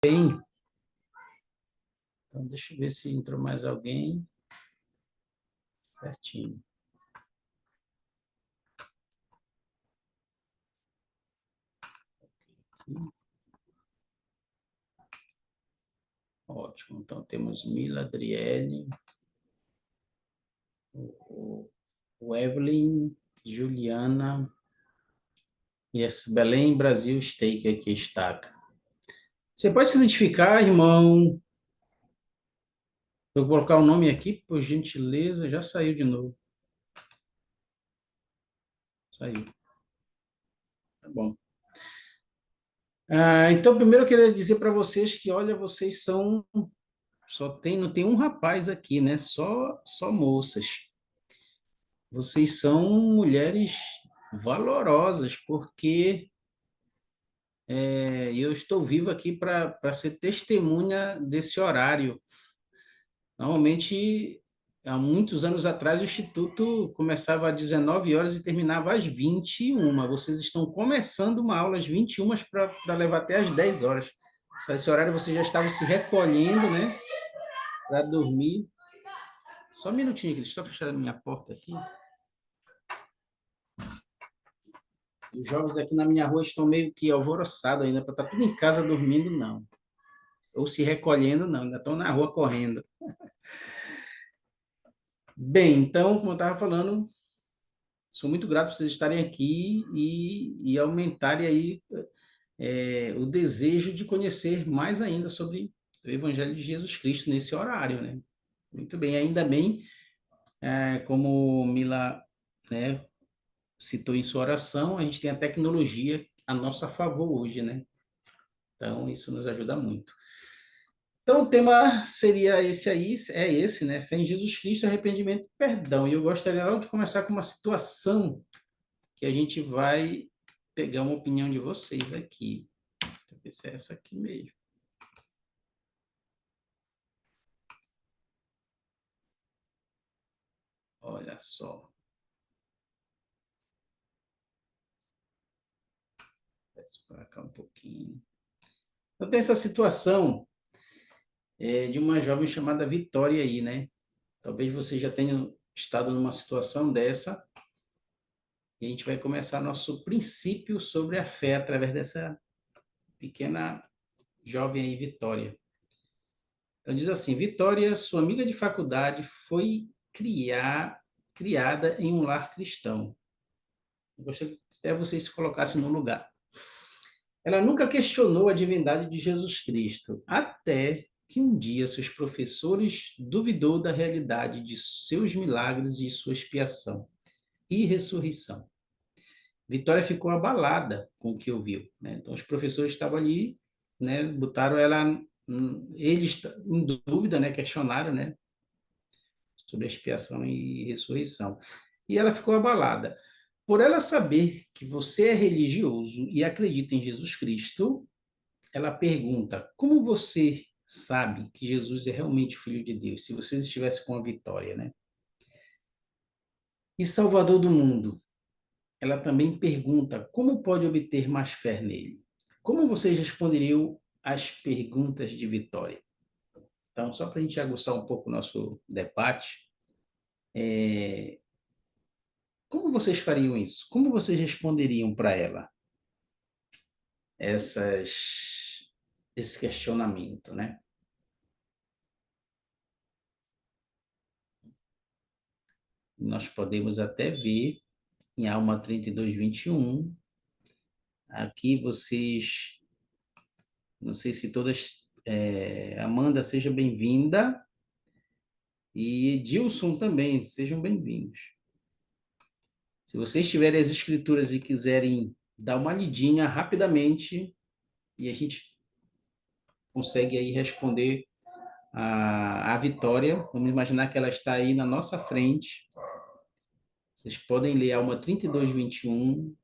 Bem, então deixa eu ver se entrou mais alguém. Certinho. Ótimo. Então temos Mila, Adriele, o Evelyn, Juliana e essa Belém Brasil Steak aqui está. Você pode se identificar, irmão? Eu vou colocar o nome aqui, por gentileza. Já saiu de novo. Saiu. Tá bom. Então, primeiro eu queria dizer para vocês que, olha, vocês são. Não tem um rapaz aqui, né? Só moças. Vocês são mulheres valorosas, porque eu estou vivo aqui para ser testemunha desse horário. Normalmente, há muitos anos atrás, o Instituto começava às 19 horas e terminava às 21. Vocês estão começando uma aula às 21 para levar até às 10 horas. Esse horário vocês já estavam se recolhendo, né? Para dormir. Só um minutinho, que deixa eu fechar a minha porta aqui. Os jovens aqui na minha rua estão meio que alvoroçados ainda, para estar tudo em casa dormindo, não. Ou se recolhendo, não. Ainda estão na rua correndo. Bem, então, como eu estava falando, sou muito grato por vocês estarem aqui e aumentarem aí o desejo de conhecer mais ainda sobre o Evangelho de Jesus Cristo nesse horário, né? Muito bem, ainda bem, como Mila, né, citou em sua oração, a gente tem a tecnologia a nosso favor hoje, né? Então, isso nos ajuda muito. Então, o tema seria esse aí, é esse, né? Fé em Jesus Cristo, arrependimento e perdão. E eu gostaria logo de começar com uma situação que a gente vai pegar uma opinião de vocês aqui. Deixa eu ver se é essa aqui mesmo. Olha só. Desce para cá um pouquinho. Então, tem essa situação de uma jovem chamada Vitória aí, né? Talvez você já tenha estado numa situação dessa. E a gente vai começar nosso princípio sobre a fé através dessa pequena jovem aí, Vitória. Então diz assim: Vitória, sua amiga de faculdade, foi criada em um lar cristão. Eu gostaria que até vocês se colocassem no lugar. Ela nunca questionou a divindade de Jesus Cristo, até que um dia seus professores duvidou da realidade de seus milagres e sua expiação e ressurreição. Vitória ficou abalada com o que ouviu, né? Então os professores estavam ali, né? Botaram ela, eles em dúvida, né? Questionaram, né? Sobre a expiação e ressurreição. E ela ficou abalada. Por ela saber que você é religioso e acredita em Jesus Cristo, ela pergunta: como você sabe que Jesus é realmente o Filho de Deus? Se vocês estivessem com a Vitória, né? E Salvador do mundo, ela também pergunta: como pode obter mais fé nele? Como vocês responderiam às perguntas de Vitória? Então, só para a gente aguçar um pouco o nosso debate, como vocês fariam isso? Como vocês responderiam para ela esse questionamento, né? Nós podemos até ver em Alma 32:21. Aqui vocês, não sei se todas, Amanda, seja bem-vinda, e Dilson também, sejam bem-vindos. Se vocês tiverem as escrituras e quiserem dar uma lidinha rapidamente, e a gente consegue aí responder a Vitória, vamos imaginar que ela está aí na nossa frente. Vocês podem ler Alma 32:21.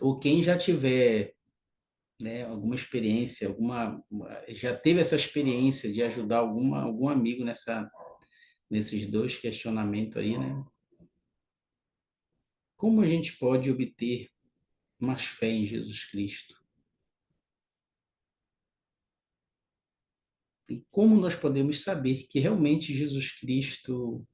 Ou quem já tiver né, alguma experiência, já teve essa experiência de ajudar algum amigo nesses dois questionamentos aí, né? Como a gente pode obter mais fé em Jesus Cristo? E como nós podemos saber que realmente Jesus Cristo,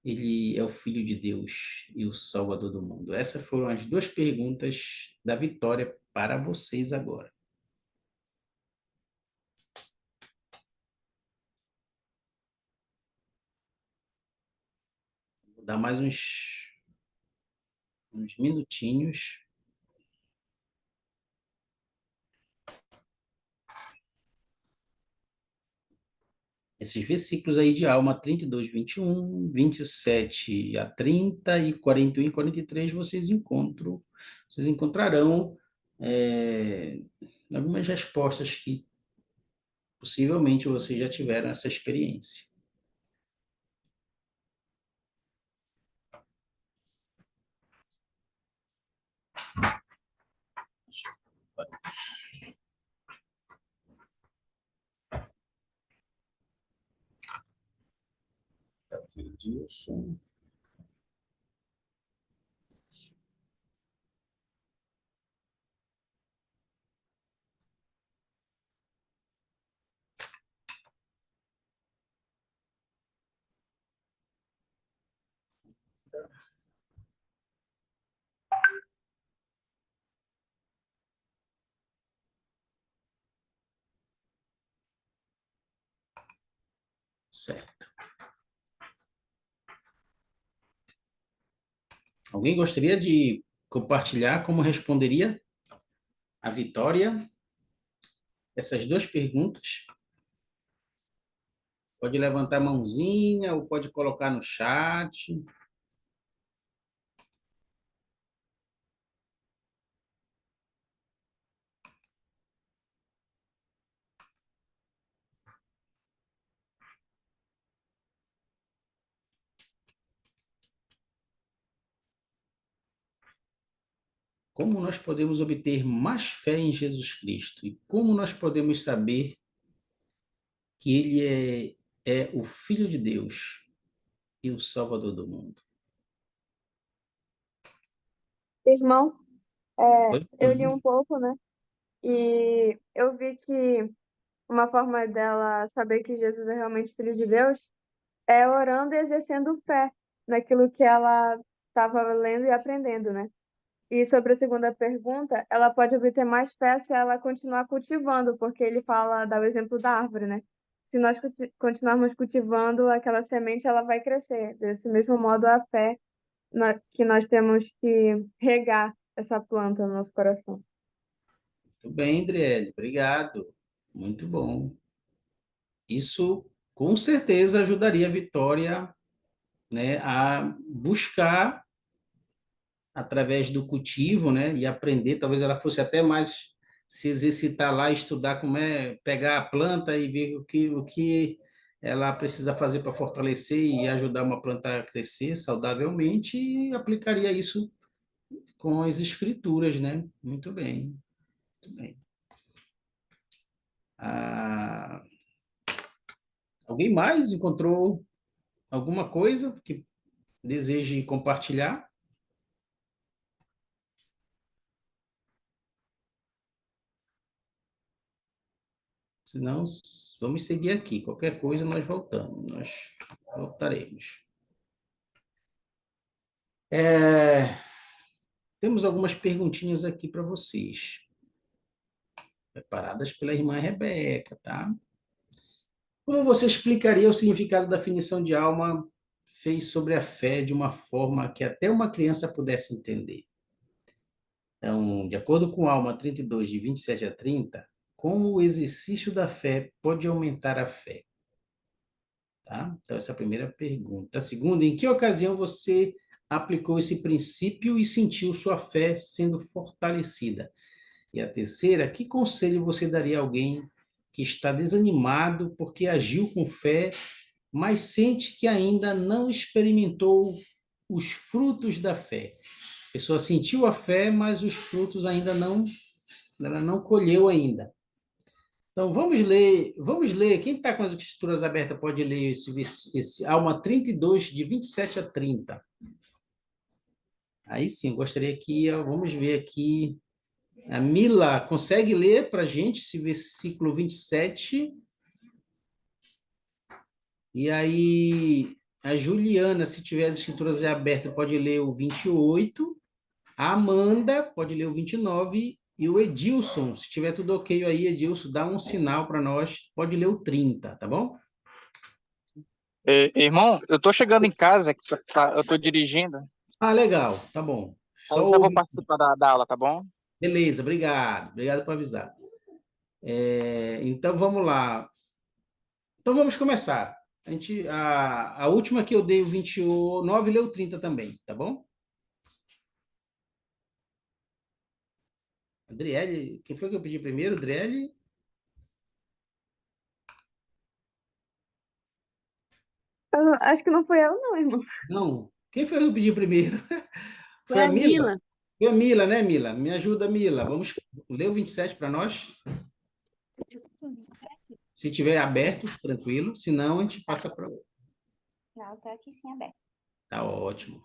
ele é o Filho de Deus e o Salvador do mundo? Essas foram as duas perguntas da Vitória para vocês agora. Vou dar mais uns minutinhos. Esses versículos aí de Alma 32, 21, 27 a 30 e 41 e 43, vocês encontrarão algumas respostas que possivelmente vocês já tiveram essa experiência. Edilson. Certo. Alguém gostaria de compartilhar como responderia a Vitória essas duas perguntas? Pode levantar a mãozinha ou pode colocar no chat. Como nós podemos obter mais fé em Jesus Cristo? E como nós podemos saber que Ele é o Filho de Deus e o Salvador do mundo? Irmão, Oi? eu li um pouco, né? E eu vi que uma forma dela saber que Jesus é realmente filho de Deus é orando e exercendo fé naquilo que ela estava lendo e aprendendo, né? E sobre a segunda pergunta, ela pode obter mais fé se ela continuar cultivando, porque ele fala, dá o exemplo da árvore, né? Se nós continuarmos cultivando aquela semente, ela vai crescer. Desse mesmo modo, a fé que nós temos que regar essa planta no nosso coração. Muito bem, Adriele, obrigado. Muito bom. Isso com certeza ajudaria a Vitória, né, a buscar através do cultivo, né, e aprender. Talvez ela fosse até mais se exercitar lá, estudar como é pegar a planta e ver o que ela precisa fazer para fortalecer e ajudar uma planta a crescer saudavelmente e aplicaria isso com as escrituras, né? Muito bem, muito bem. Ah, alguém mais encontrou alguma coisa que deseje compartilhar? Senão, vamos seguir aqui. Qualquer coisa nós voltamos, nós voltaremos. Temos algumas perguntinhas aqui para vocês, preparadas pela irmã Rebeca, tá? Como você explicaria o significado da definição de alma fez sobre a fé de uma forma que até uma criança pudesse entender? Então, de acordo com Alma 32, de 27 a 30, como o exercício da fé pode aumentar a fé? Tá? Então, essa é a primeira pergunta. A segunda, em que ocasião você aplicou esse princípio e sentiu sua fé sendo fortalecida? E a terceira, que conselho você daria a alguém que está desanimado porque agiu com fé, mas sente que ainda não experimentou os frutos da fé? A pessoa sentiu a fé, mas os frutos ainda não ela não colheu ainda. Então, vamos ler, quem está com as escrituras abertas pode ler esse Alma 32, de 27 a 30. Aí sim, eu gostaria que, vamos ver aqui, a Mila, consegue ler para a gente esse versículo 27? E aí, a Juliana, se tiver as escrituras abertas, pode ler o 28. A Amanda pode ler o 29. E o Edilson, se tiver tudo ok aí, Edilson, dá um sinal para nós, pode ler o 30, tá bom? Irmão, eu tô chegando em casa, eu tô dirigindo, Ah, legal, tá bom. aí Só já vou ouve. participar da aula, tá bom? Beleza, obrigado. Obrigado por avisar. Então, vamos lá. Então, vamos começar. A última que eu dei, o 29, leu o 30 também, tá bom? Adriele, quem foi que eu pedi primeiro? Adriele? Acho que não foi ela, não, irmão. Não. Quem foi que eu pedi primeiro? Foi Foi a a Mila? Mila. Foi a Mila, né, Mila? Me ajuda, Mila. Vamos ler o 27 para nós? Se tiver aberto, tranquilo. Se não, a gente passa para o. Não, tá aqui sim aberto. Tá ótimo.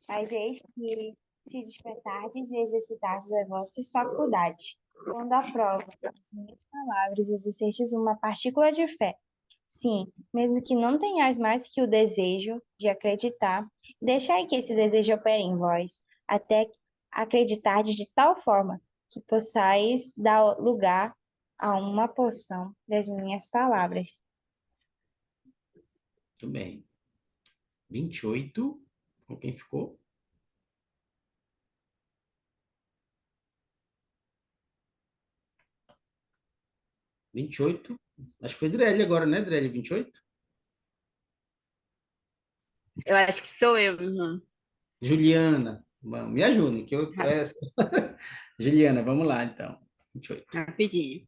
Mas eis que se despertardes e exercitardes as vossas faculdades, quando a prova das minhas palavras exercestes uma partícula de fé. Sim, mesmo que não tenhais mais que o desejo de acreditar, deixai que esse desejo opere em vós, até acreditardes de tal forma que possais dar lugar a uma porção das minhas palavras. Muito bem. 28. Com quem ficou? Vinte e oito. Acho que foi Drelly agora, né, Drelly? 28. Eu acho que sou eu, irmão. Juliana. Vamos, me ajude, que eu. Juliana, vamos lá, então. 28. Rapidinho.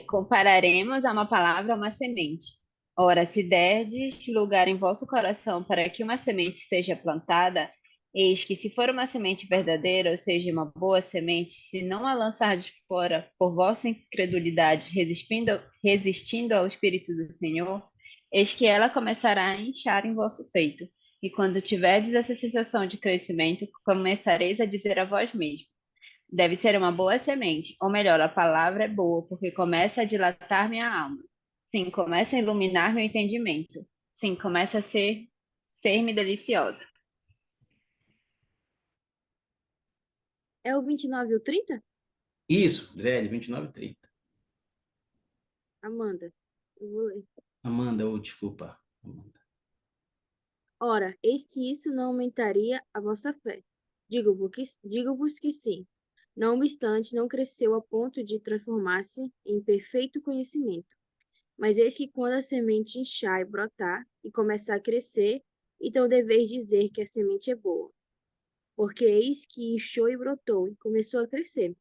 Compararemos a uma palavra a uma semente. Ora, se derdes lugar em vosso coração para que uma semente seja plantada, eis que se for uma semente verdadeira, ou seja, uma boa semente, se não a lançardes fora por vossa incredulidade, resistindo ao Espírito do Senhor, eis que ela começará a inchar em vosso peito. E quando tiverdes essa sensação de crescimento, começareis a dizer a vós mesmos: deve ser uma boa semente, ou melhor, a palavra é boa, porque começa a dilatar minha alma. Sim, começa a iluminar meu entendimento. Sim, começa a ser-me deliciosa. É o 29 e o 30? Isso, Drelly, 29 e 30. Amanda, eu vou ler. Amanda, desculpa. Amanda. Ora, eis que isso não aumentaria a vossa fé. Digo-vos que sim. Não obstante, não cresceu a ponto de transformar-se em perfeito conhecimento. Mas eis que quando a semente inchar e brotar e começar a crescer, então deveis dizer que a semente é boa. Porque eis que inchou e brotou e começou a crescer.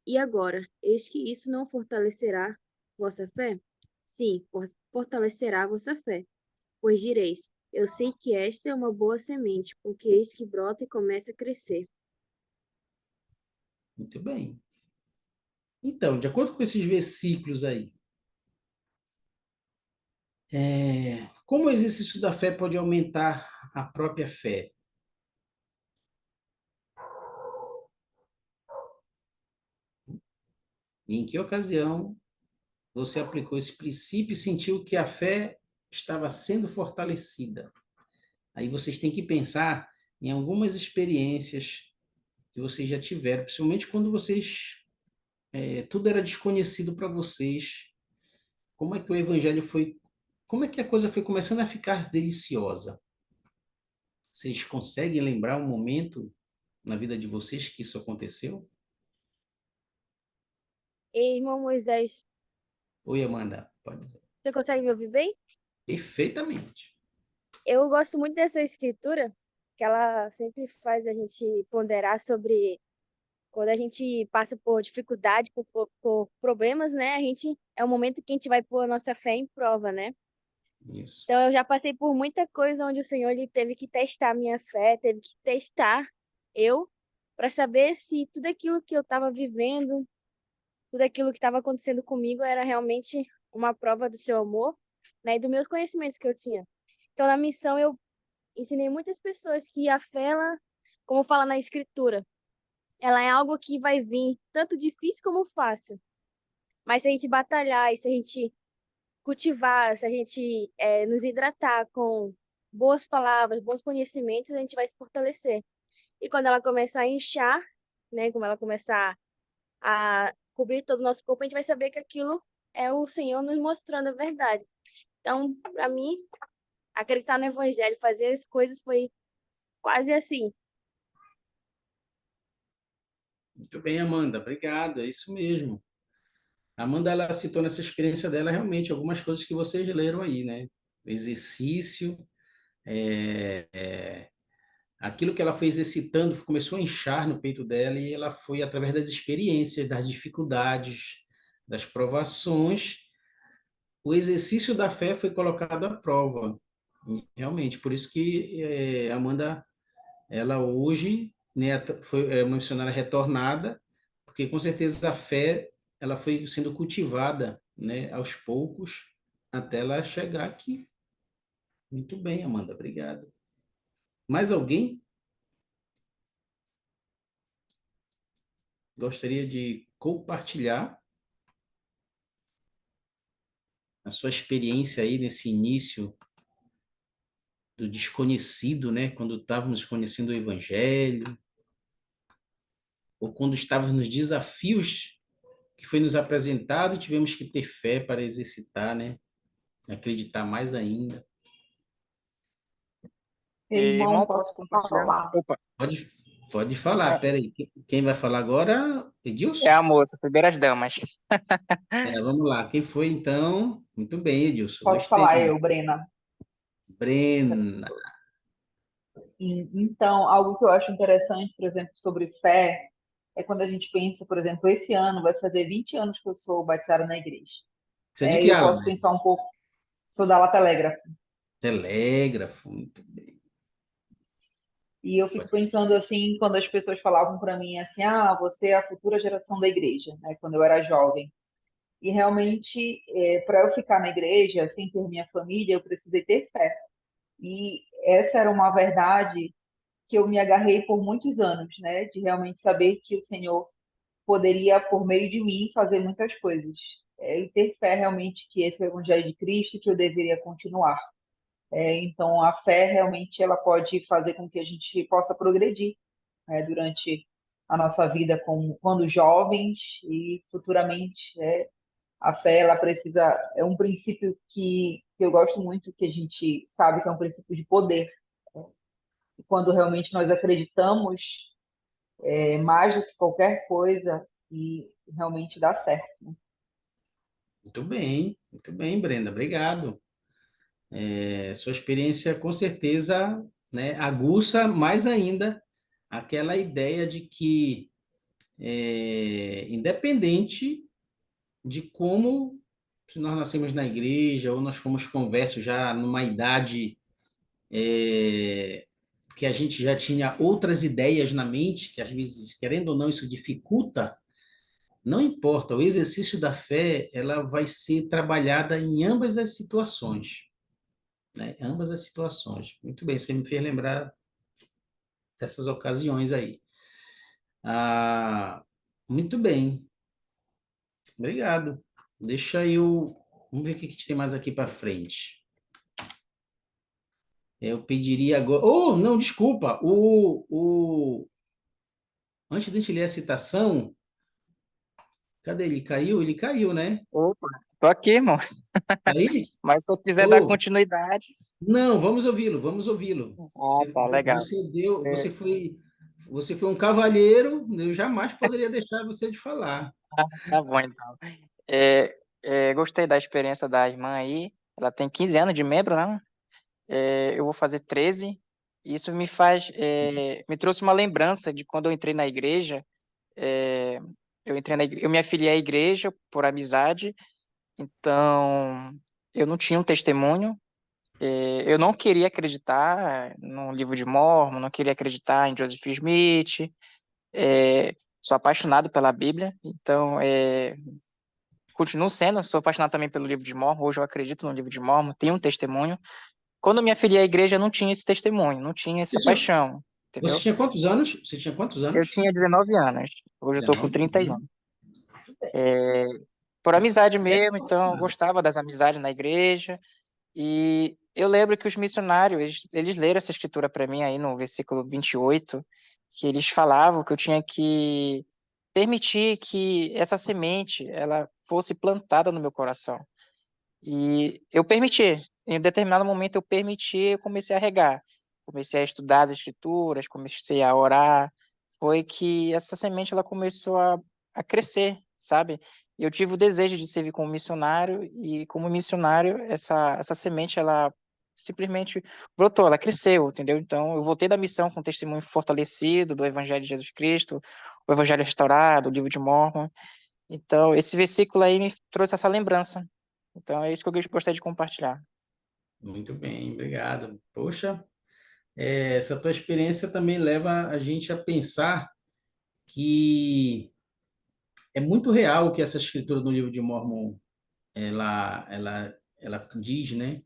E agora, eis que isso não fortalecerá vossa fé? Sim, fortalecerá vossa fé. Pois direis: eu sei que esta é uma boa semente, porque eis que brota e começa a crescer. Muito bem. Então, de acordo com esses versículos aí, como o exercício da fé pode aumentar a própria fé? E em que ocasião você aplicou esse princípio e sentiu que a fé estava sendo fortalecida? Aí vocês têm que pensar em algumas experiências que vocês já tiveram, principalmente quando tudo era desconhecido para vocês. Como é que o evangelho foi, como é que a coisa foi começando a ficar deliciosa? Vocês conseguem lembrar um momento na vida de vocês que isso aconteceu? Ei, irmão Moisés, Oi, Amanda, pode dizer. você consegue me ouvir bem? Perfeitamente. Eu gosto muito dessa escritura, que ela sempre faz a gente ponderar sobre quando a gente passa por dificuldade, por problemas, né? A gente é o momento que a gente vai pôr a nossa fé em prova, né? Isso. Então eu já passei por muita coisa onde o Senhor ele teve que testar a minha fé, teve que testar eu para saber se tudo aquilo que eu estava vivendo, tudo aquilo que estava acontecendo comigo era realmente uma prova do seu amor, né, e dos meus conhecimentos que eu tinha. Então, na missão, eu ensinei muitas pessoas que a fé, ela, como fala na Escritura, ela é algo que vai vir tanto difícil como fácil. Mas se a gente batalhar e se a gente cultivar, se a gente nos hidratar com boas palavras, bons conhecimentos, a gente vai se fortalecer. E quando ela começar a inchar, né, como ela começar a cobrir todo o nosso corpo, a gente vai saber que aquilo é o Senhor nos mostrando a verdade. Então, para mim, acreditar no Evangelho, fazer as coisas foi quase assim. Muito bem, Amanda, obrigado, é isso mesmo. A Amanda, ela citou nessa experiência dela realmente algumas coisas que vocês leram aí, né? O exercício, aquilo que ela foi exercitando começou a inchar no peito dela e ela foi, através das experiências, das dificuldades, das provações, o exercício da fé foi colocado à prova. E, realmente, por isso que Amanda, ela hoje, né, foi uma missionária retornada, porque com certeza a fé ela foi sendo cultivada, né, aos poucos, até ela chegar aqui. Muito bem, Amanda, obrigado. Mais alguém gostaria de compartilhar a sua experiência aí nesse início do desconhecido, né, quando estávamos conhecendo o Evangelho, ou quando estávamos nos desafios que foi nos apresentado e tivemos que ter fé para exercitar, né, acreditar mais ainda. Irmão, Irmão, posso posso compartilhar? falar? Opa, Pode, pode falar, é peraí. Quem vai falar agora? é Edilson? a moça, primeiras damas. Vamos lá. Quem foi, então? Muito bem, Edilson. Posso Gostei. falar eu, Brena? Brena. Então, algo que eu acho interessante, por exemplo, sobre fé, é quando a gente pensa, por exemplo, esse ano vai fazer 20 anos que eu sou batizada na igreja. Você é de E que eu ala? posso pensar um pouco, sou da La Telégrafo, Telégrafo. Muito bem. e eu fico Pode- pensando assim, quando as pessoas falavam para mim assim, ah, você é a futura geração da igreja, né, quando eu era jovem. E realmente, para eu ficar na igreja, sem ter minha família, eu precisei ter fé. E essa era uma verdade que eu me agarrei por muitos anos, né? De realmente saber que o Senhor poderia, por meio de mim, fazer muitas coisas. E ter fé realmente que esse é o Evangelho de Cristo e que eu deveria continuar. Então, a fé realmente ela pode fazer com que a gente possa progredir, né, durante a nossa vida como quando jovens e futuramente. A fé ela precisa é um princípio que eu gosto muito, que a gente sabe que é um princípio de poder. E quando realmente nós acreditamos mais do que qualquer coisa e realmente dá certo, né? muito bem, Brenda. Obrigado. Sua experiência, com certeza, né, aguça mais ainda aquela ideia de que, independente de como, se nós nascemos na igreja ou nós fomos conversos já numa idade que a gente já tinha outras ideias na mente, que às vezes, querendo ou não, isso dificulta, não importa, o exercício da fé, ela vai ser trabalhada em ambas as situações, né? Ambas as situações. Muito bem, você me fez lembrar dessas ocasiões aí. Ah, muito bem, obrigado. Deixa eu. Vamos ver o que a gente tem mais aqui para frente. Eu pediria agora. Oh, não, desculpa. Antes de a gente ler a citação, cadê ele? Caiu? Ele caiu, né? Opa, tô aqui, irmão. Tá aí? Mas se eu quiser dar Oh, continuidade. não, vamos ouvi-lo, vamos ouvi-lo. Ah, tá, legal. Você É, foi um cavalheiro, eu jamais poderia deixar você de falar. tá bom, então. Gostei da experiência da irmã aí. Ela tem 15 anos de membro, né? Eu vou fazer 13. Isso me trouxe uma lembrança de quando eu entrei na igreja. É, eu me afiliei à igreja por amizade, então eu não tinha um testemunho. Eu não queria acreditar no livro de Mormon, não queria acreditar em Joseph Smith. Sou apaixonado pela Bíblia, então continuo sendo, sou apaixonado também pelo livro de Mórmon, hoje eu acredito no livro de Mórmon, tenho um testemunho. Quando eu me afiliei à igreja, eu não tinha esse testemunho, não tinha Você essa tinha, paixão, você entendeu? tinha quantos anos? Você tinha quantos Eu anos? tinha 19 anos, hoje eu tô com 19 anos, 31. né? Por amizade É mesmo, então eu formado. gostava das amizades na igreja, e eu lembro que os missionários, eles leram essa escritura para mim aí no versículo 28, que eles falavam que eu tinha que permitir que essa semente ela fosse plantada no meu coração. E eu permiti, em um determinado momento eu permiti, eu comecei a regar, comecei a estudar as escrituras, comecei a orar, foi que essa semente ela começou a crescer, sabe? E eu tive o desejo de servir como missionário, e como missionário, essa semente, ela simplesmente brotou, ela cresceu, entendeu? Então, eu voltei da missão com um testemunho fortalecido do Evangelho de Jesus Cristo, o Evangelho restaurado, o livro de Mórmon. Então, esse versículo aí me trouxe essa lembrança. Então, é isso que eu gostaria de compartilhar. Muito bem, obrigado. Poxa, essa tua experiência também leva a gente a pensar que é muito real o que essa escritura do livro de Mórmon ela diz, né?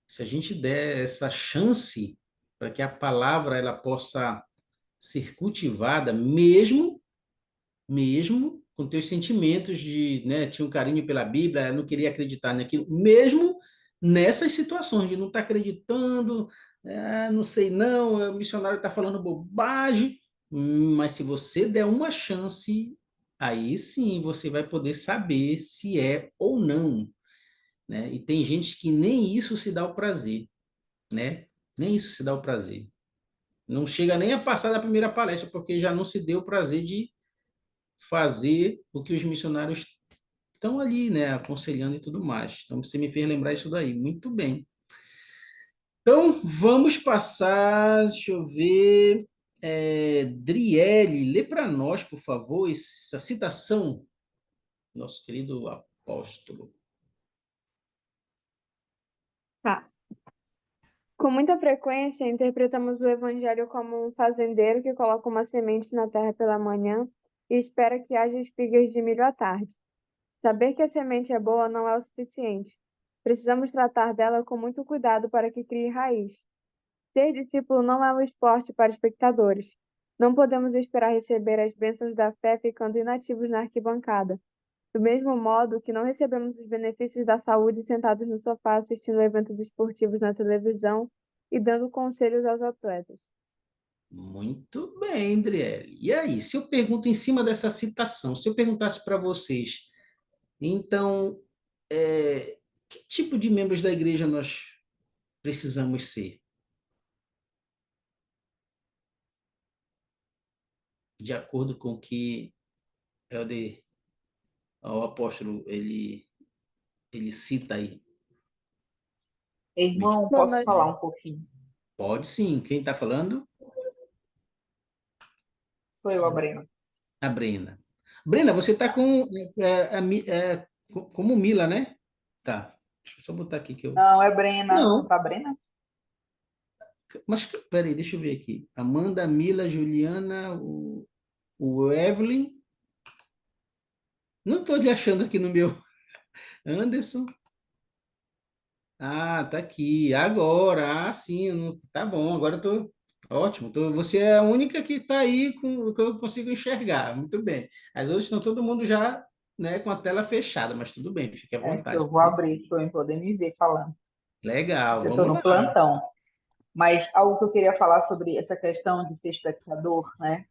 Se a gente der essa chance para que a palavra ela possa ser cultivada, mesmo com teus sentimentos de, né, tinha um carinho pela Bíblia, não queria acreditar naquilo, mesmo nessas situações de não estar acreditando, não sei não, o missionário está falando bobagem, mas se você der uma chance, aí sim você vai poder saber se é ou não, né? E tem gente que nem isso se dá o prazer, né? Nem isso se dá o prazer. Não chega nem a passar da primeira palestra, porque já não se deu o prazer de fazer o que os missionários estão ali, né, aconselhando e tudo mais. Então, você me fez lembrar isso daí. Muito bem. Então, vamos passar, deixa eu ver. Driele, lê para nós, por favor, essa citação, nosso querido apóstolo. Tá. Com muita frequência, interpretamos o evangelho como um fazendeiro que coloca uma semente na terra pela manhã e espera que haja espigas de milho à tarde. Saber que a semente é boa não é o suficiente. Precisamos tratar dela com muito cuidado para que crie raiz. Ser discípulo não é um esporte para espectadores. Não podemos esperar receber as bênçãos da fé ficando inativos na arquibancada. Do mesmo modo que não recebemos os benefícios da saúde sentados no sofá assistindo eventos esportivos na televisão e dando conselhos aos atletas. Muito bem, Driele. E aí, se eu pergunto em cima dessa citação, se eu perguntasse para vocês, então, que tipo de membros da igreja nós precisamos ser? De acordo com o que Helder, o apóstolo, ele cita aí. Irmão, Bom, posso nós falar um pouquinho? Pode sim. Quem está falando? Sou eu, a Brena. A Brena. Brena, você está com como Mila, né? Tá. Deixa eu só botar aqui que eu. Não, é Brena. Não Não, tá Brena? mas peraí, deixa eu ver aqui. Amanda, Mila, Juliana, o Evelyn. Não estou lhe achando aqui no meu. Anderson. Ah, tá aqui. Agora. Ah, sim. Tá bom. Agora eu tô. Ótimo. Você é a única que está aí com que eu consigo enxergar. Muito bem. As outras estão todo mundo já, né, com a tela fechada, mas tudo bem, fique à É que vontade. eu vou abrir para eu poder me ver falando. Legal, Eu estou vamos no lá. plantão. Mas algo que eu queria falar sobre essa questão de ser espectador, né?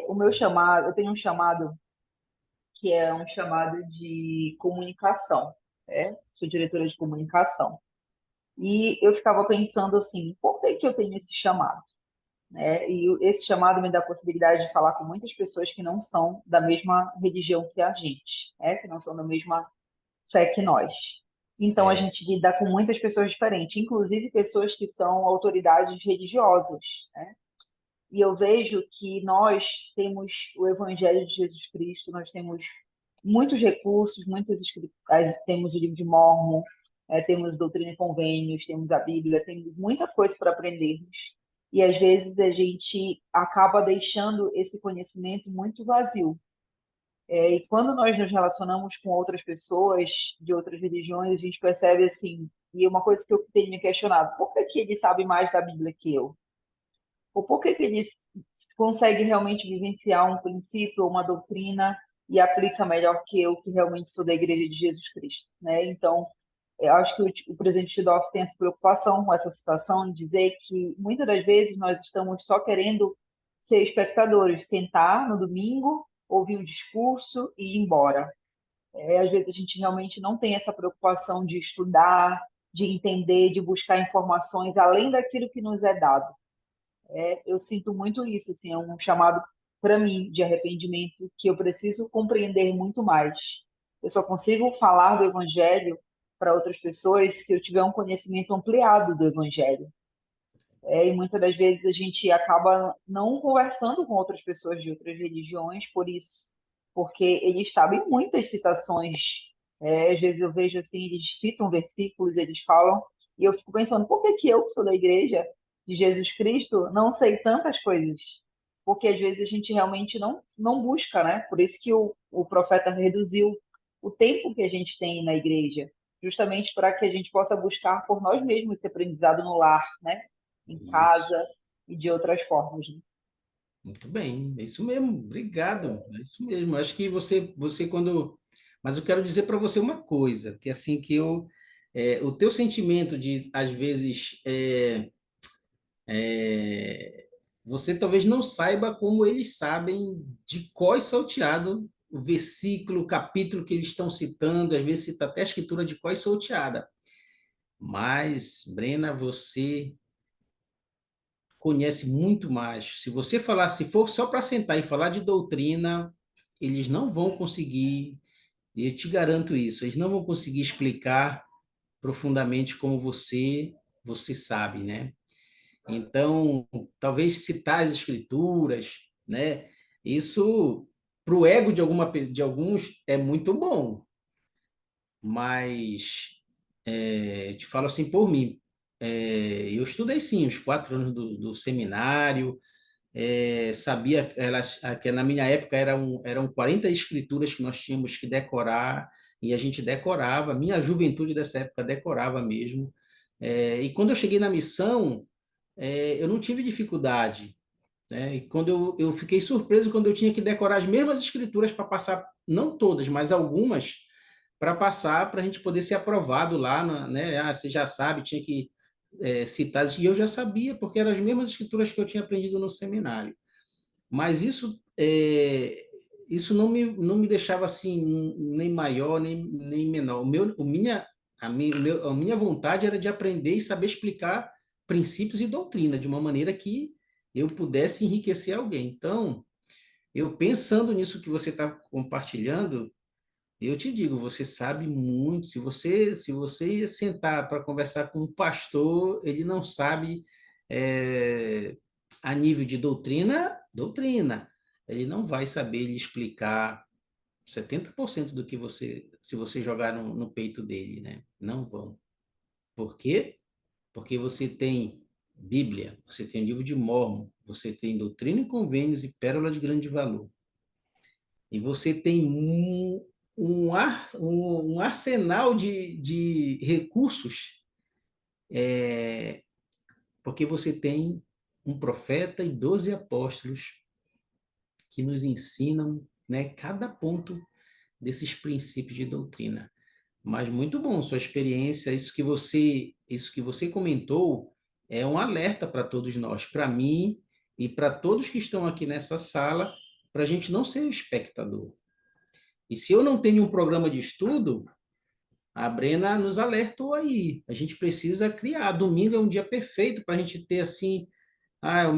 O meu chamado, eu tenho um chamado que é um chamado de comunicação, né? Sou diretora de comunicação. E eu ficava pensando assim, por que que eu tenho esse chamado? Né? E esse chamado me dá a possibilidade de falar com muitas pessoas que não são da mesma religião que a gente, né? Que não são da mesma fé que nós. Então a Certo. gente lida com muitas pessoas diferentes, inclusive pessoas que são autoridades religiosas, né? E eu vejo que nós temos o Evangelho de Jesus Cristo, nós temos muitos recursos, muitas escrituras, temos o livro de Mórmon, temos Doutrina e Convênios, temos a Bíblia, temos muita coisa para aprendermos. e às vezes a gente acaba deixando esse conhecimento muito vazio. E quando nós nos relacionamos com outras pessoas de outras religiões, a gente percebe assim, e uma coisa que eu tenho me questionado, por que que ele sabe mais da Bíblia que eu? Ou por que que ele consegue realmente vivenciar um princípio ou uma doutrina e aplica melhor que eu, que realmente sou da Igreja de Jesus Cristo, né? Então, eu acho que o presidente Tidorf tem essa preocupação com essa situação de dizer que muitas das vezes nós estamos só querendo ser espectadores, sentar no domingo, ouvir o discurso e ir embora. Às vezes a gente realmente não tem essa preocupação de estudar, de entender, de buscar informações além daquilo que nos é dado. Eu sinto muito isso, assim, é um chamado para mim de arrependimento que eu preciso compreender muito mais. Eu só consigo falar do Evangelho para outras pessoas se eu tiver um conhecimento ampliado do Evangelho. E muitas das vezes a gente acaba não conversando com outras pessoas de outras religiões por isso, porque eles sabem muitas citações. Às vezes eu vejo assim, eles citam versículos, eles falam, e eu fico pensando, por que que eu, que sou da igreja de Jesus Cristo, não sei tantas coisas? Porque às vezes a gente realmente não busca, né? Por isso que o profeta reduziu o tempo que a gente tem na igreja, justamente para que a gente possa buscar por nós mesmos esse aprendizado no lar, né? Em Isso. casa e de outras formas, né? Muito bem, é isso mesmo. Obrigado. É isso mesmo. Acho que você quando, mas eu quero dizer para você uma coisa, que assim que o teu sentimento de às vezes é, você talvez não saiba como eles sabem de cor e salteado o versículo, o capítulo que eles estão citando, às vezes cita até a escritura de cor e salteada. Mas, Brena, você conhece muito mais. Se você falar, se for só para sentar e falar de doutrina, eles não vão conseguir, e eu te garanto isso, eles não vão conseguir explicar profundamente como você sabe, né? Então, talvez citar as escrituras, né? Isso para o ego de alguns é muito bom, mas te falo assim por mim. Eu estudei sim os 4 anos do seminário, sabia que na minha época eram 40 escrituras que nós tínhamos que decorar, e a gente decorava, minha juventude dessa época decorava mesmo. E quando eu cheguei na missão, eu não tive dificuldade, né? E quando eu fiquei surpreso quando eu tinha que decorar as mesmas escrituras para passar, não todas, mas algumas, para passar, para a gente poder ser aprovado lá, né? Ah, você já sabe, tinha que citar, e eu já sabia, porque eram as mesmas escrituras que eu tinha aprendido no seminário. Mas isso não me deixava assim, nem maior, nem menor. A minha vontade era de aprender e saber explicar princípios e doutrina de uma maneira que eu pudesse enriquecer alguém. Então, eu pensando nisso que você está compartilhando, eu te digo, você sabe muito. Se você sentar para conversar com um pastor, ele não sabe é, a nível de doutrina. Ele não vai saber lhe explicar 70% do que se você jogar no peito dele, né? Não vão. Por quê? Porque você tem Bíblia, você tem livro de Mórmon, você tem Doutrina e Convênios e Pérola de Grande Valor. E você tem um arsenal de recursos, porque você tem um profeta e 12 apóstolos que nos ensinam, né, cada ponto desses princípios de doutrina. Mas muito bom sua experiência, isso que você comentou é um alerta para todos nós, para mim e para todos que estão aqui nessa sala, para a gente não ser um espectador. E se eu não tenho um programa de estudo, a Brena nos alertou aí. A gente precisa criar. Domingo é um dia perfeito para a gente ter assim,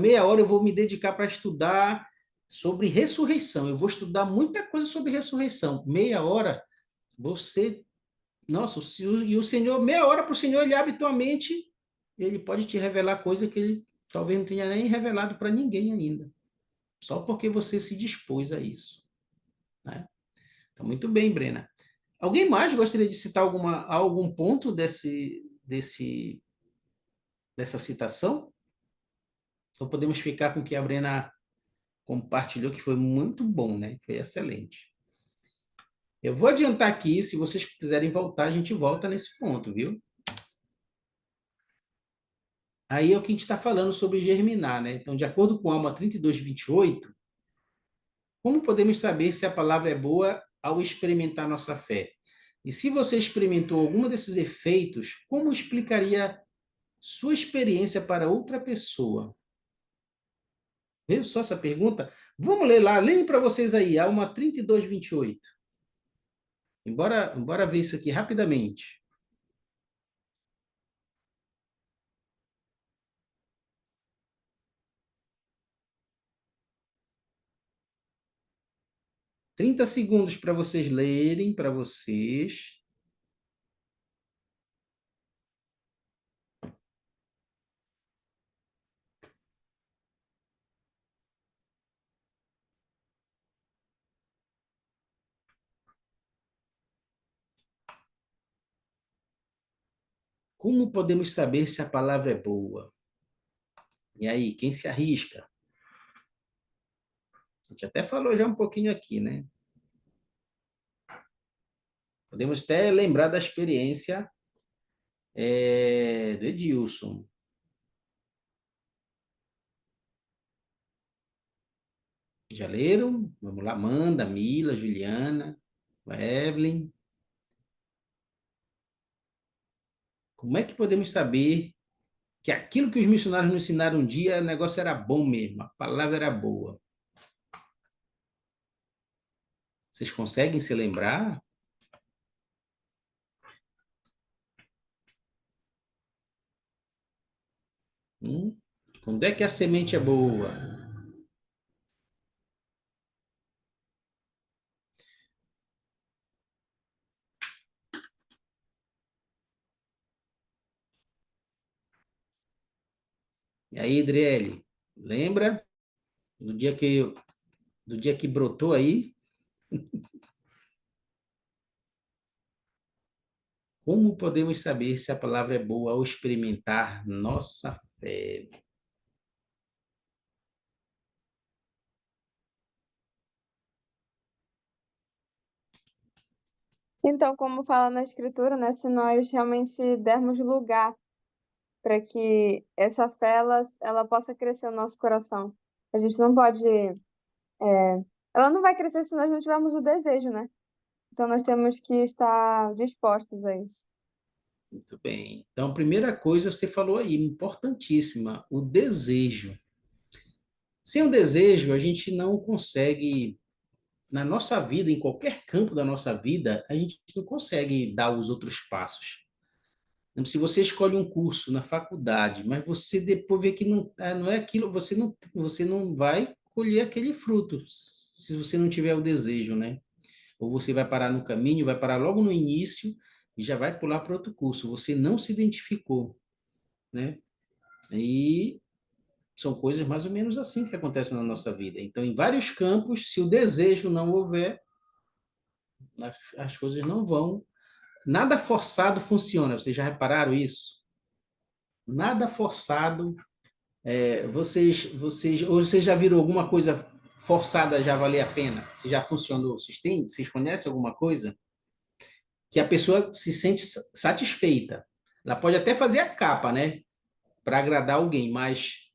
meia hora eu vou me dedicar para estudar sobre ressurreição. Eu vou estudar muita coisa sobre ressurreição. Meia hora, você, nossa, e o Senhor, meia hora para o Senhor, ele abre tua mente, ele pode te revelar coisa que ele talvez não tenha nem revelado para ninguém ainda. Só porque você se dispôs a isso, né? Então, muito bem, Brena. Alguém mais gostaria de citar algum ponto dessa citação? Então, podemos ficar com o que a Brena compartilhou, que foi muito bom, né? Foi excelente. Eu vou adiantar aqui, se vocês quiserem voltar, a gente volta nesse ponto, viu? Aí é o que a gente está falando sobre germinar, né? Então, de acordo com Alma 32:28, como podemos saber se a palavra é boa ao experimentar nossa fé? E se você experimentou algum desses efeitos, como explicaria sua experiência para outra pessoa? Veio só essa pergunta? Vamos ler lá, leia para vocês aí, Alma 32:28. Embora ver isso aqui rapidamente. 30 segundos para vocês lerem para vocês. Como podemos saber se a palavra é boa? E aí, quem se arrisca? A gente até falou já um pouquinho aqui, né? Podemos até lembrar da experiência do Edilson. Já leram? Vamos lá, Amanda, Mila, Juliana, Evelyn. Como é que podemos saber que aquilo que os missionários nos ensinaram um dia, o negócio era bom mesmo, a palavra era boa? Vocês conseguem se lembrar? Quando é que a semente é boa? E aí, Adriele, lembra do dia que brotou aí? Como podemos saber se a palavra é boa ao experimentar nossa fé? Então, como fala na Escritura, né, se nós realmente dermos lugar para que essa fé ela possa crescer no nosso coração. A gente não pode. Ela não vai crescer se nós não tivermos o desejo, né? Então, nós temos que estar dispostos a isso. Muito bem. Então, a primeira coisa você falou aí, importantíssima, o desejo. Sem o desejo, a gente não consegue, na nossa vida, em qualquer campo da nossa vida, a gente não consegue dar os outros passos. Então, se você escolhe um curso na faculdade, mas você depois vê que não é aquilo, você não vai colher aquele fruto, se você não tiver o desejo, né? Ou você vai parar no caminho, vai parar logo no início e já vai pular para outro curso. Você não se identificou, né? E são coisas mais ou menos assim que acontecem na nossa vida. Então, em vários campos, se o desejo não houver, as coisas não vão. Nada forçado funciona. Vocês já repararam isso? Nada forçado. Vocês já viram alguma coisa forçada já valer a pena? Se já funcionou? Vocês conhecem alguma coisa que a pessoa se sente satisfeita? Ela pode até fazer a capa, né? Para agradar alguém, mas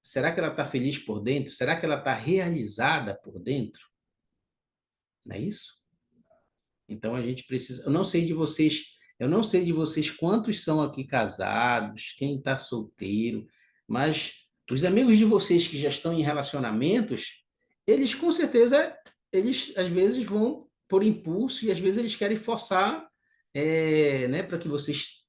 será que ela está feliz por dentro? Será que ela está realizada por dentro? Não é isso? Então a gente precisa. Eu não sei de vocês quantos são aqui casados, quem está solteiro, mas os amigos de vocês que já estão em relacionamentos, eles com certeza, eles às vezes vão por impulso e às vezes eles querem forçar, né, para que vocês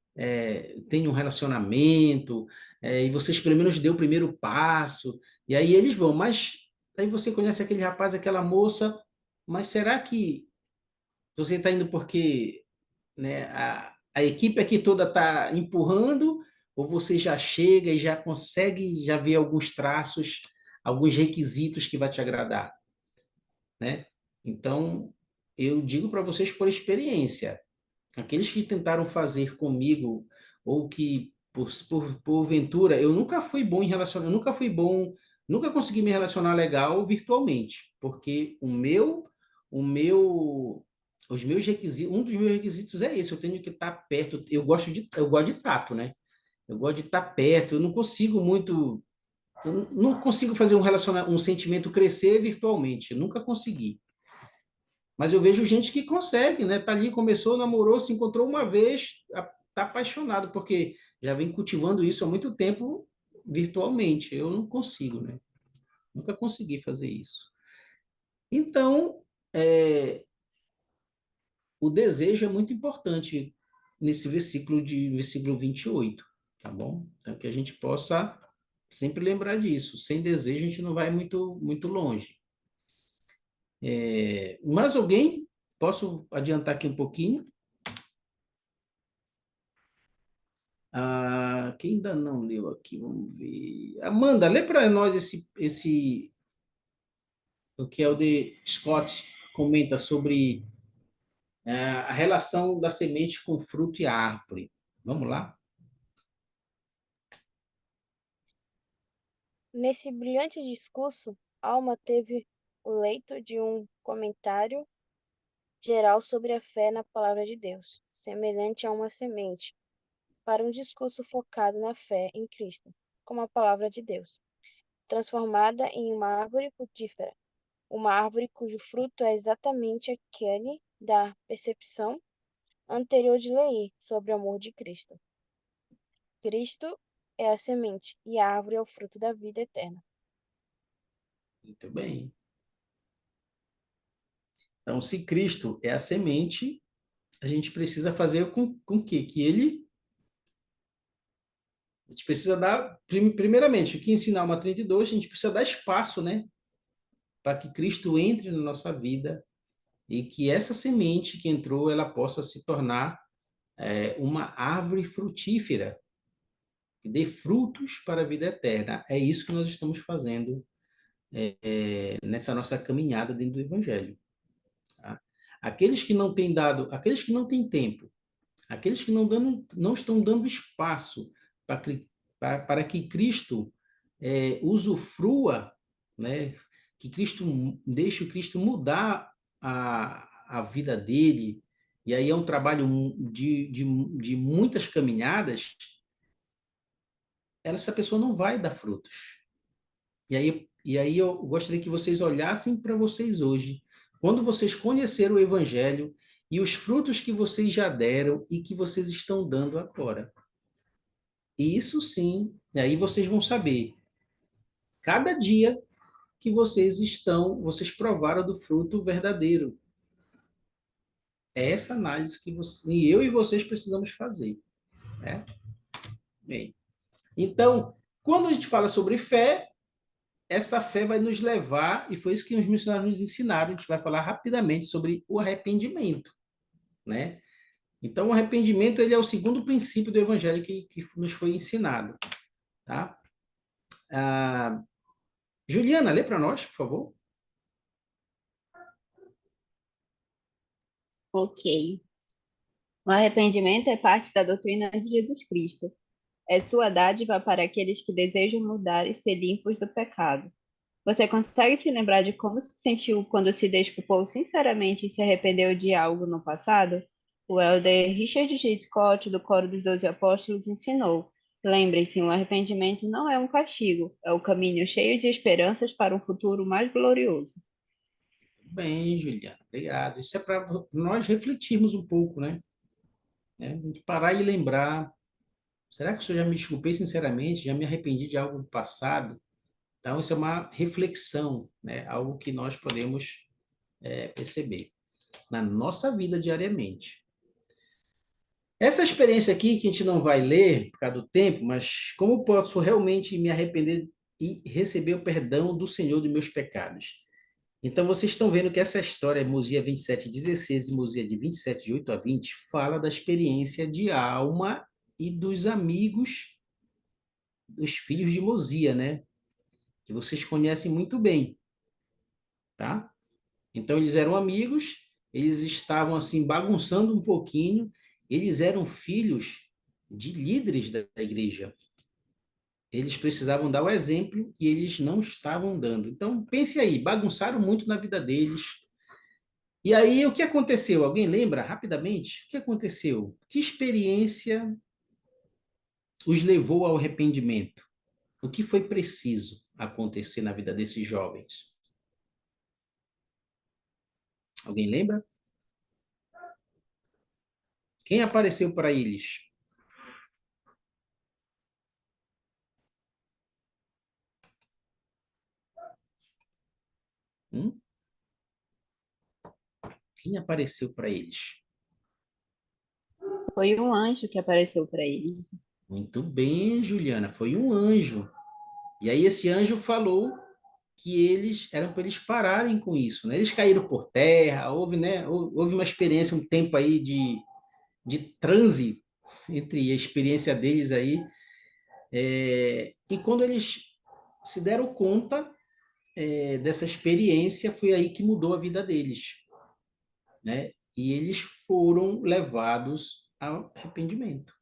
tenham um relacionamento, e vocês pelo menos dê o primeiro passo, e aí eles vão, mas aí você conhece aquele rapaz, aquela moça, mas será que você está indo porque, né, a equipe aqui toda está empurrando, ou você já chega e já consegue já ver alguns traços, alguns requisitos que vai te agradar, né? Então, eu digo para vocês por experiência, aqueles que tentaram fazer comigo ou que porventura, eu nunca fui bom em relacionar, eu nunca fui bom, nunca consegui me relacionar legal virtualmente, porque o meu, os meus requisitos, um dos meus requisitos é esse, eu tenho que estar perto, eu gosto de tato, né? Eu gosto de estar perto, eu não consigo muito, eu não consigo fazer um sentimento crescer virtualmente, eu nunca consegui. Mas eu vejo gente que consegue, né? Tá ali, começou, namorou, se encontrou uma vez, tá apaixonado, porque já vem cultivando isso há muito tempo virtualmente. Eu não consigo, né? Nunca consegui fazer isso. Então, o desejo é muito importante nesse versículo 28, tá bom? Então, que a gente possa sempre lembrar disso. Sem desejo, a gente não vai muito longe. Mais alguém? Posso adiantar aqui um pouquinho? Quem ainda não leu aqui? Vamos ver. Amanda, lê para nós o que é o de Scott comenta sobre a relação da semente com fruto e árvore. Vamos lá? Nesse brilhante discurso, Alma teve o leito de um comentário geral sobre a fé na palavra de Deus, semelhante a uma semente, para um discurso focado na fé em Cristo, como a palavra de Deus, transformada em uma árvore frutífera, uma árvore cujo fruto é exatamente aquele da percepção anterior de Leí sobre o amor de Cristo. Cristo é a semente e a árvore é o fruto da vida eterna. Muito bem. Então, se Cristo é a semente, a gente precisa fazer com que ele... A gente precisa dar, primeiramente, o que ensinar uma 32, a gente precisa dar espaço, né? Para que Cristo entre na nossa vida e que essa semente que entrou, ela possa se tornar uma árvore frutífera, que dê frutos para a vida eterna. É isso que nós estamos fazendo nessa nossa caminhada dentro do Evangelho. Tá? Aqueles que não têm tempo, aqueles que não estão dando espaço para que Cristo usufrua, né? Que Cristo deixe o Cristo mudar a vida dele, e aí é um trabalho de muitas caminhadas, essa pessoa não vai dar frutos. E aí eu gostaria que vocês olhassem para vocês hoje, quando vocês conheceram o Evangelho e os frutos que vocês já deram e que vocês estão dando agora. E isso sim, e aí vocês vão saber, cada dia que vocês provaram do fruto verdadeiro. É essa análise que eu e vocês precisamos fazer. Né? Bem, então, quando a gente fala sobre fé, essa fé vai nos levar, e foi isso que os missionários nos ensinaram, a gente vai falar rapidamente sobre o arrependimento, né? Então, o arrependimento ele é o segundo princípio do evangelho que nos foi ensinado, tá? Juliana, lê para nós, por favor. Ok. O arrependimento é parte da doutrina de Jesus Cristo. É sua dádiva para aqueles que desejam mudar e ser limpos do pecado. Você consegue se lembrar de como se sentiu quando se desculpou sinceramente e se arrependeu de algo no passado? O elder Richard G. Scott, do Coro dos 12 Apóstolos, ensinou: lembre-se, um arrependimento não é um castigo, é o caminho cheio de esperanças para um futuro mais glorioso. Bem, Juliana, obrigado. Isso é para nós refletirmos um pouco, né? A gente parar e lembrar, será que eu já me desculpei sinceramente? Já me arrependi de algo do passado? Então, isso é uma reflexão, né? Algo que nós podemos perceber na nossa vida diariamente. Essa experiência aqui, que a gente não vai ler por causa do tempo, mas como posso realmente me arrepender e receber o perdão do Senhor dos meus pecados? Então, vocês estão vendo que essa história, Mosia 27:16 e Mosia de 27, de 8 a 20, fala da experiência de Alma e dos amigos dos filhos de Mosia, né? Que vocês conhecem muito bem, tá? Então, eles eram amigos, eles estavam assim bagunçando um pouquinho, eles eram filhos de líderes da igreja. Eles precisavam dar o exemplo e eles não estavam dando. Então, pense aí, bagunçaram muito na vida deles. E aí, o que aconteceu? Alguém lembra rapidamente? O que aconteceu? Que experiência os levou ao arrependimento? O que foi preciso acontecer na vida desses jovens? Alguém lembra? Quem apareceu para eles? Hum? Quem apareceu para eles? Foi um anjo que apareceu para ele. Muito bem, Juliana, foi um anjo. E aí esse anjo falou que eles eram para eles pararem com isso, né? Eles caíram por terra, houve, né? Houve uma experiência, um tempo aí de transe entre a experiência deles aí. E quando eles se deram conta dessa experiência, foi aí que mudou a vida deles, né? E eles foram levados ao arrependimento.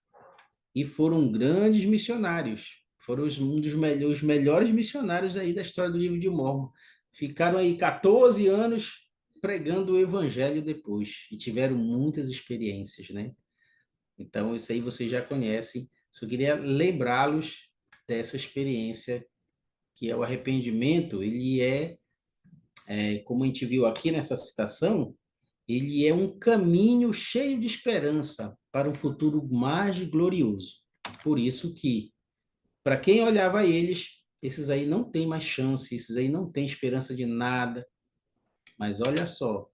E foram grandes missionários. Foram um dos os melhores missionários aí da história do livro de Mórmon. Ficaram aí 14 anos pregando o evangelho depois e tiveram muitas experiências, né? Então, isso aí vocês já conhecem. Só queria lembrá-los dessa experiência que é o arrependimento. Ele como a gente viu aqui nessa citação, ele é um caminho cheio de esperança para um futuro mais glorioso. Por isso que, para quem olhava eles, esses aí não têm mais chance, esses aí não têm esperança de nada. Mas olha só,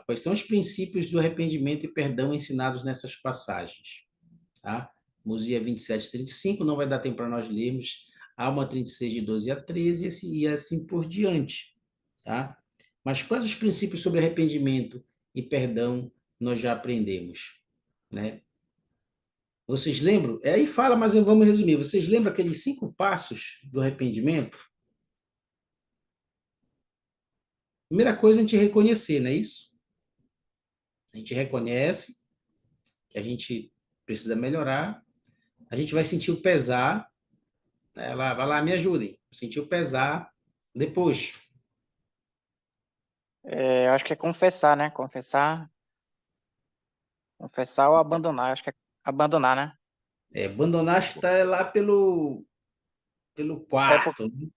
quais são os princípios do arrependimento e perdão ensinados nessas passagens? Tá? Mosia 27, 35, não vai dar tempo para nós lermos. Alma 36, de 12 a 13, e assim por diante. Tá? Mas quais os princípios sobre arrependimento e perdão nós já aprendemos? Né? Vocês lembram? Aí fala, mas vamos resumir. Vocês lembram aqueles 5 passos do arrependimento? Primeira coisa é a gente reconhecer, não é isso? A gente reconhece que a gente precisa melhorar, a gente vai sentir o pesar, né? Vai lá, me ajudem. Sentir o pesar depois. Eu acho que é confessar, né? Confessar ou abandonar. Acho que é abandonar, né? Abandonar acho que está lá pelo É, por- quarto, né?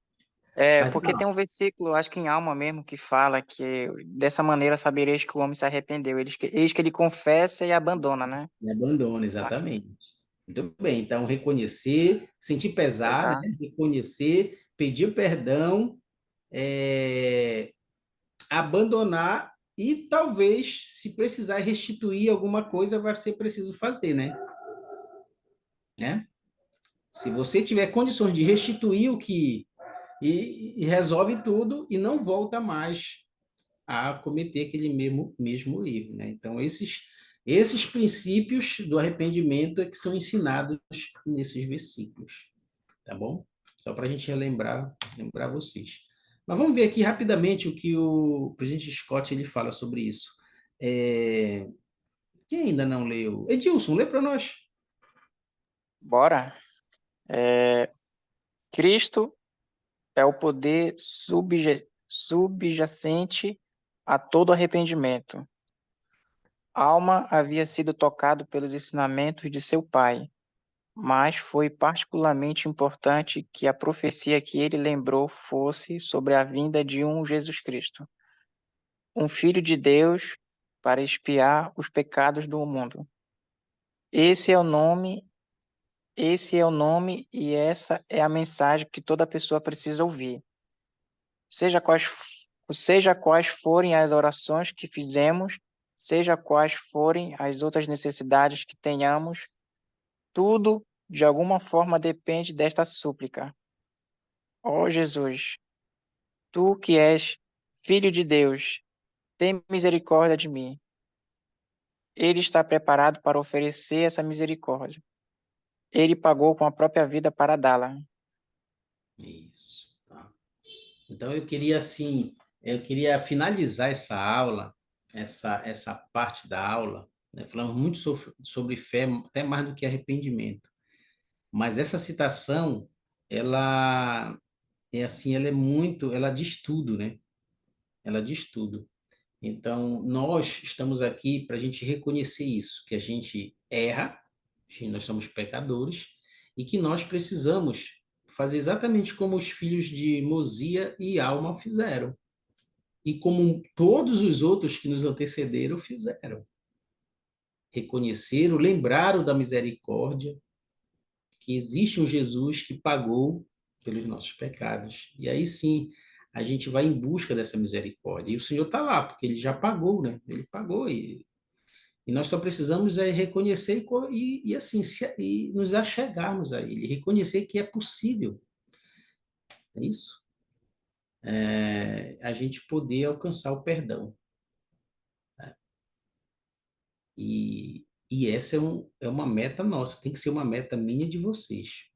Mas porque tem um versículo, acho que em Alma mesmo, que fala que dessa maneira sabereis que o homem se arrependeu. Eis que ele confessa e abandona, né? me abandona, Então, acho que exatamente. Muito bem, então reconhecer, sentir pesar, né? confessar. Reconhecer, pedir perdão, abandonar e talvez, se precisar restituir alguma coisa, vai ser preciso fazer, né? Se você tiver condições de restituir o que e resolve tudo e não volta mais a cometer aquele mesmo erro, né? Então esses princípios do arrependimento é que são ensinados nesses versículos, tá bom? Só para a gente lembrar vocês. Mas vamos ver aqui rapidamente o que o presidente Scott ele fala sobre isso. É, Quem ainda não leu? Edilson, lê para nós. Bora. Cristo é o poder subjacente a todo arrependimento. Alma havia sido tocado pelos ensinamentos de seu pai, mas foi particularmente importante que a profecia que ele lembrou fosse sobre a vinda de um Jesus Cristo, um Filho de Deus para expiar os pecados do mundo. Esse é o nome, esse é o nome e essa é a mensagem que toda pessoa precisa ouvir. Seja quais forem as orações que fizemos, seja quais forem as outras necessidades que tenhamos, tudo de alguma forma depende desta súplica. Ó Jesus, tu que és Filho de Deus, tem misericórdia de mim. Ele está preparado para oferecer essa misericórdia. Ele pagou com a própria vida para dá-la. Isso. Tá. Então eu queria finalizar essa aula, essa parte da aula, né? Falamos muito sobre fé, até mais do que arrependimento. Mas essa citação, ela é assim, ela diz tudo, né? Ela diz tudo. Então, nós estamos aqui para a gente reconhecer isso, que a gente erra, que nós somos pecadores, e que nós precisamos fazer exatamente como os filhos de Mosia e Alma fizeram, e como todos os outros que nos antecederam fizeram. Reconheceram, lembraram da misericórdia, que existe um Jesus que pagou pelos nossos pecados. E aí sim, a gente vai em busca dessa misericórdia. E o Senhor está lá, porque ele já pagou, né? Ele pagou e nós só precisamos reconhecer e assim, e nos achegarmos a ele, reconhecer que é possível, é isso? A gente poder alcançar o perdão. Né? E essa é uma meta nossa, tem que ser uma meta minha e de vocês.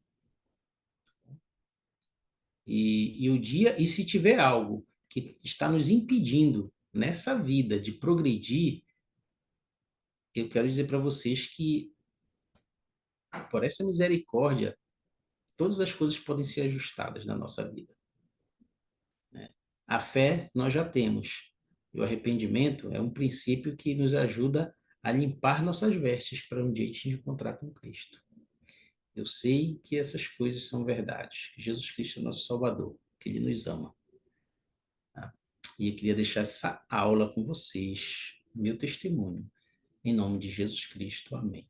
E se tiver algo que está nos impedindo nessa vida de progredir, eu quero dizer para vocês que, por essa misericórdia, todas as coisas podem ser ajustadas na nossa vida. Né? A fé nós já temos, e o arrependimento é um princípio que nos ajuda a limpar nossas vestes para um dia a gente encontrar com Cristo. Eu sei que essas coisas são verdades, que Jesus Cristo é nosso Salvador, que Ele nos ama. Tá? E eu queria deixar essa aula com vocês, meu testemunho, em nome de Jesus Cristo. Amém.